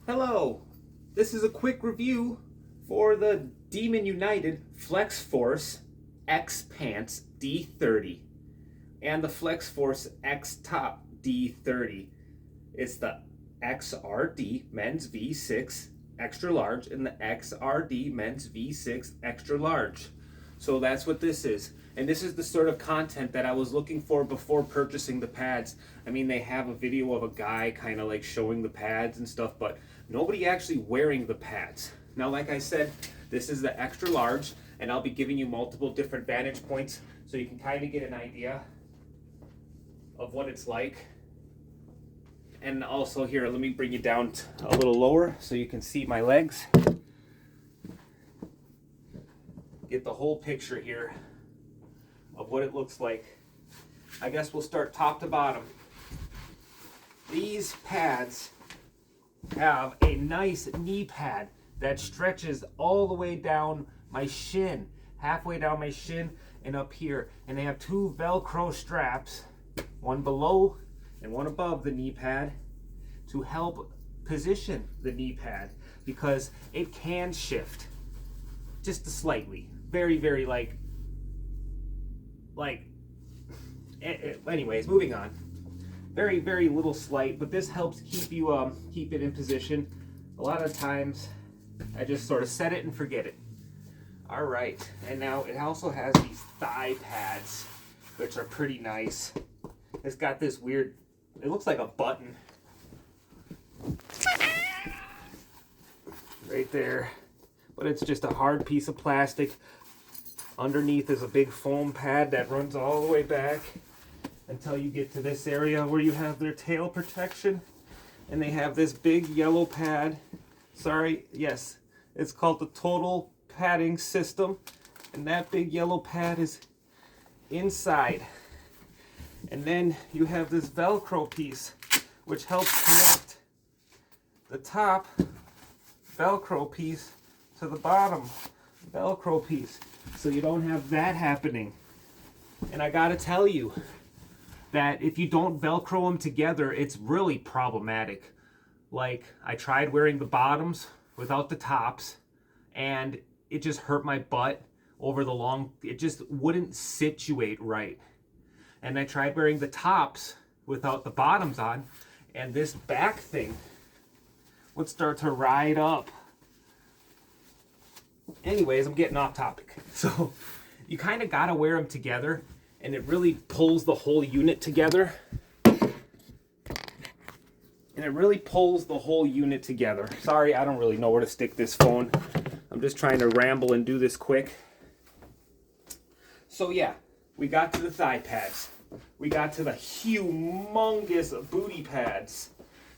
Hello, this is a quick review for the Demon United Flex Force X Pants D30 and the Flex Force X Top D30. It's the XRD Men's V6 Extra Large and the XRD Men's V6 Extra Large. So that's what this is. And this is the sort of content that I was looking for before purchasing the pads. I mean, they have a video of a guy kind of like showing the pads and stuff, but nobody actually wearing the pads. Now, like I said, this is the extra large, and I'll be giving you multiple different vantage points so you can kind of get an idea of what it's like. And also here, let me bring you down a little lower so you can see my legs. Get the whole picture here of what it looks like. I guess we'll start top to bottom. These pads have a nice knee pad that stretches all the way down my shin, halfway down my shin and up here. And they have two Velcro straps, one below and one above the knee pad, to help position the knee pad because it can shift just slightly. Very, very anyways, moving on. Very, very little slight, but this helps keep you keep it in position. A lot of times I just sort of set it and forget it. All right, and now it also has these thigh pads, which are pretty nice. It's got this weird, it looks like a button right there, but it's just a hard piece of plastic. Underneath is a big foam pad that runs all the way back until you get to this area where you have their tail protection. And they have this big yellow pad. Sorry, yes, it's called the Total Padding System. And that big yellow pad is inside. And then you have this Velcro piece, which helps connect the top Velcro piece to the bottom Velcro piece, so you don't have that happening. And I gotta tell you that if you don't Velcro them together, it's really problematic. Like, I tried wearing the bottoms without the tops, and it just hurt my butt over the long, it just wouldn't situate right. And I tried wearing the tops without the bottoms on, and this back thing would start to ride up. Anyways, I'm getting off topic. So you kind of got to wear them together, and it really pulls the whole unit together. Sorry, I don't really know where to stick this phone. I'm just trying to ramble and do this quick. So yeah, we got to the thigh pads. We got to the humongous booty pads.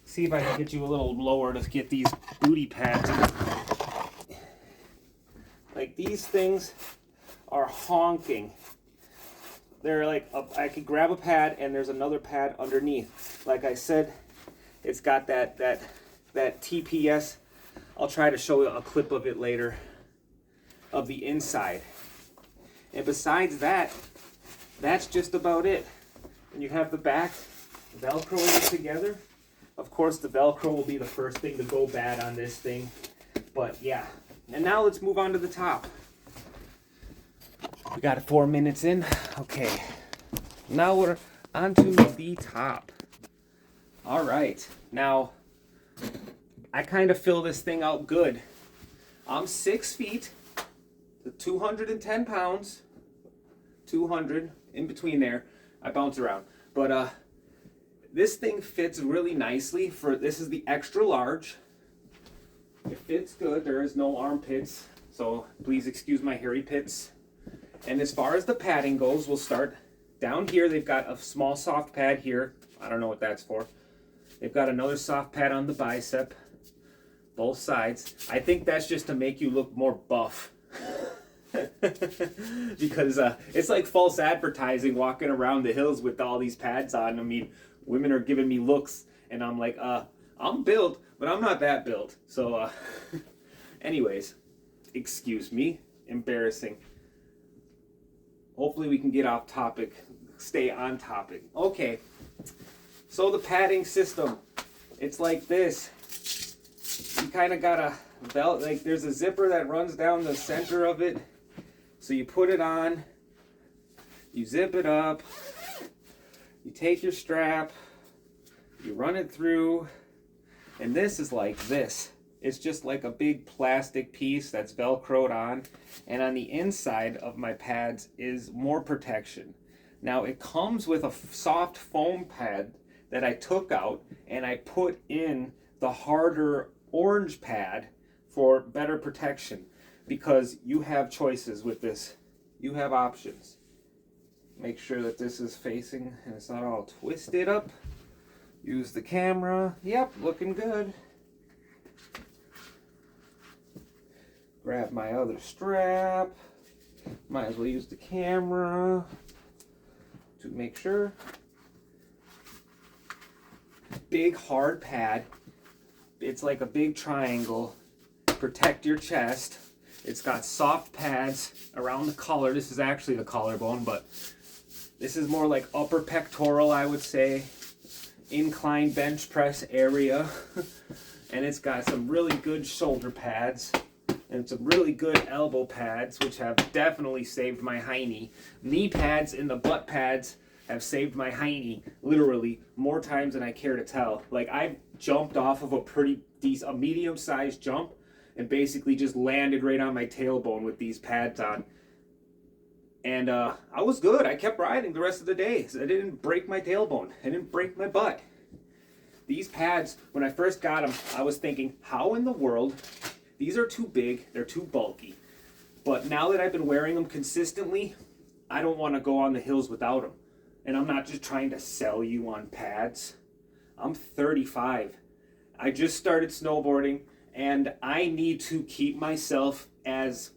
See if I can get you a little lower to get these booty pads. Like, these things are honking. They're like, I could grab a pad and there's another pad underneath. Like I said, it's got that TPS. I'll try to show you a clip of it later of the inside. And besides that, that's just about it. And you have the back Velcroing it together. Of course, the Velcro will be the first thing to go bad on this thing. But yeah. And now let's move on to the top. We got 4 minutes in. Okay. Now we're on to the top. All right. Now, I kind of fill this thing out good. I'm 6 feet, 210 pounds, 200, in between there. I bounce around. But this thing fits really nicely for, this is the extra large. It fits good. There is no armpits, so please excuse my hairy pits. And as far as the padding goes, we'll start down here. They've got a small soft pad here. I don't know what that's for. They've got another soft pad on the bicep, both sides. I think that's just to make you look more buff. Because it's like false advertising walking around the hills with all these pads on. I mean, women are giving me looks, and I'm like, I'm built, but I'm not that built. So, anyways, excuse me, embarrassing. Hopefully we can get off topic, stay on topic. Okay, so the padding system, it's like this. you kind of got a belt, like there's a zipper that runs down the center of it. So you put it on, you zip it up, you take your strap, you run it through, and this is like this. It's just like a big plastic piece that's velcroed on, and on the inside of my pads is more protection. Now it comes with a soft foam pad that I took out and I put in the harder orange pad for better protection, because you have choices with this. You have options. Make sure that this is facing and it's not all twisted up. Use the camera. Yep, looking good. Grab my other strap. Might as well use the camera to make sure. Big hard pad. It's like a big triangle. Protect your chest. It's got soft pads around the collar. This is actually the collarbone, but this is more like upper pectoral, I would say. Incline bench press area. And it's got some really good shoulder pads and some really good elbow pads, which have definitely saved my hiney. Knee pads and the butt pads have saved my hiney literally more times than I care to tell. Like, I've jumped off of a pretty decent, a medium-sized jump, and basically just landed right on my tailbone with these pads on. And I was good. I kept riding the rest of the day. So I didn't break my tailbone. I didn't break my butt. These pads, when I first got them, I was thinking, how in the world? These are too big. They're too bulky. But now that I've been wearing them consistently, I don't want to go on the hills without them. And I'm not just trying to sell you on pads. I'm 35. I just started snowboarding, and I need to keep myself as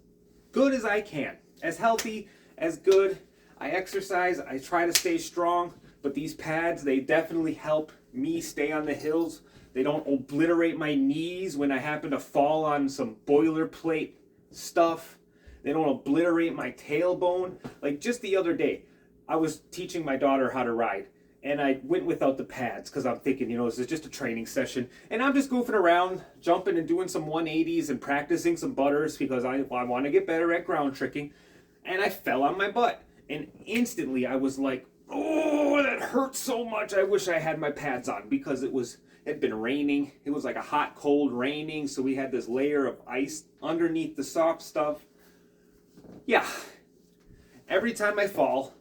good as I can. As healthy, as good. I exercise, I try to stay strong, but these pads, they definitely help me stay on the hills. They don't obliterate my knees when I happen to fall on some boilerplate stuff. They don't obliterate my tailbone. Like just the other day, I was teaching my daughter how to ride, and I went without the pads because I'm thinking, you know, this is just a training session, and I'm just goofing around, jumping and doing some 180s and practicing some butters because I want to get better at ground tricking, and I fell on my butt, and instantly I was like, oh, that hurts so much. I wish I had my pads on, because it had been raining. It was like a hot, cold raining, so we had this layer of ice underneath the soft stuff. Yeah, every time I fall,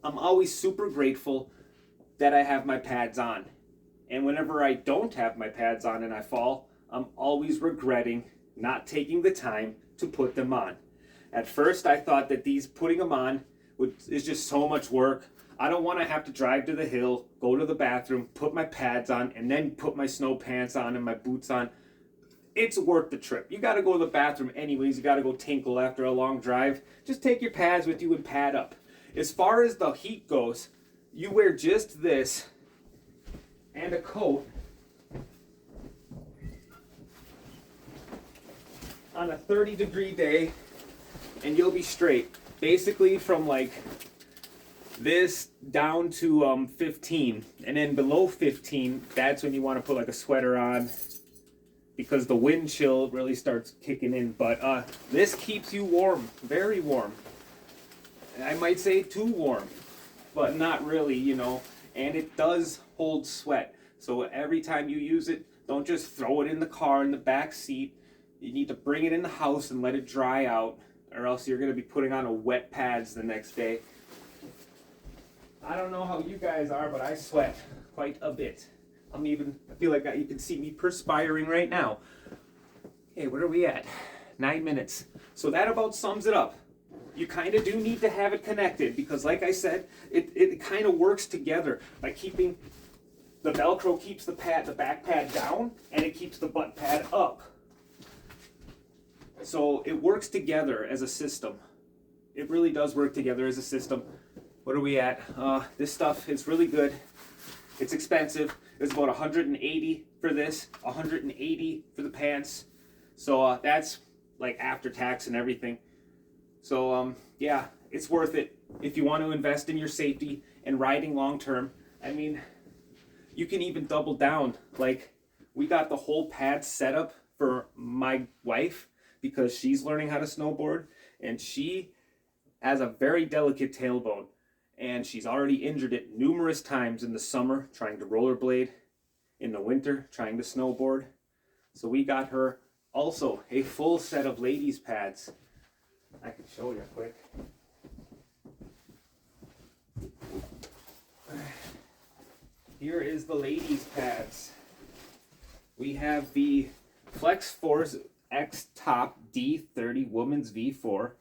I'm always super grateful that I have my pads on. And whenever I don't have my pads on and I fall, I'm always regretting not taking the time to put them on. At first, I thought that putting them on is just so much work. I don't want to have to drive to the hill, go to the bathroom, put my pads on, and then put my snow pants on and my boots on. It's worth the trip. You got to go to the bathroom anyways. You got to go tinkle after a long drive. Just take your pads with you and pad up. As far as the heat goes, you wear just this and a coat on a 30-degree day, and you'll be straight. Basically from like this down to 15, and then below 15, that's when you want to put like a sweater on, because the wind chill really starts kicking in. But this keeps you warm, very warm. I might say too warm, but not really, you know. And it does hold sweat. So every time you use it, don't just throw it in the car in the back seat. You need to bring it in the house and let it dry out, or else you're going to be putting on a wet pads the next day. I don't know how you guys are, but I sweat quite a bit. I feel like you can see me perspiring right now. Okay, where are we at? 9 minutes. So that about sums it up. You kind of do need to have it connected, because like I said, it kind of works together by keeping the Velcro keeps the back pad down, and it keeps the butt pad up. So it works together as a system. It really does work together as a system. What are we at? This stuff is really good. It's expensive. It's about $180 for this, $180 for the pants. So that's like after tax and everything. So yeah, it's worth it if you want to invest in your safety and riding long term. I mean, you can even double down. Like, we got the whole pad set up for my wife because she's learning how to snowboard and she has a very delicate tailbone and she's already injured it numerous times in the summer trying to rollerblade, in the winter trying to snowboard. So we got her also a full set of ladies pads. I can show you quick. Here is the ladies pads. We have the Flex Force X Top D30 Women's V4,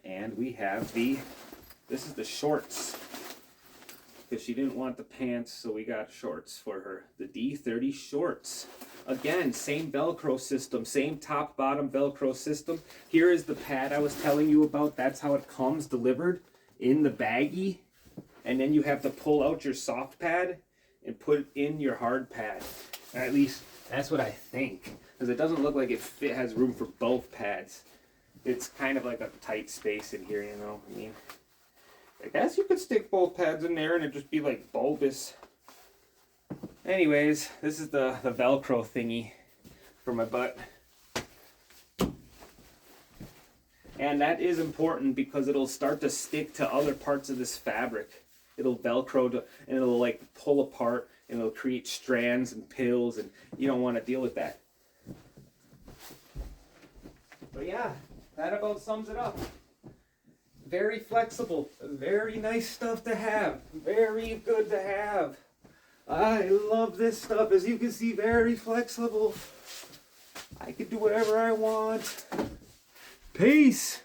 and we have this is the shorts, because she didn't want the pants, so we got shorts for her. The D30 shorts. Again, same Velcro system, same top-bottom Velcro system. Here is the pad I was telling you about. That's how it comes delivered in the baggie. And then you have to pull out your soft pad and put in your hard pad. At least, that's what I think. Because it doesn't look like it has room for both pads. It's kind of like a tight space in here, you know. I mean, I guess you could stick both pads in there and it'd just be like bulbous. Anyways, this is the Velcro thingy for my butt. And that is important because it'll start to stick to other parts of this fabric. It'll Velcro to, and it'll like pull apart and it'll create strands and pills, and you don't want to deal with that. But yeah, that about sums it up. Very flexible, very nice stuff to have, very good to have. I love this stuff. As you can see, very flexible. I can do whatever I want. Peace.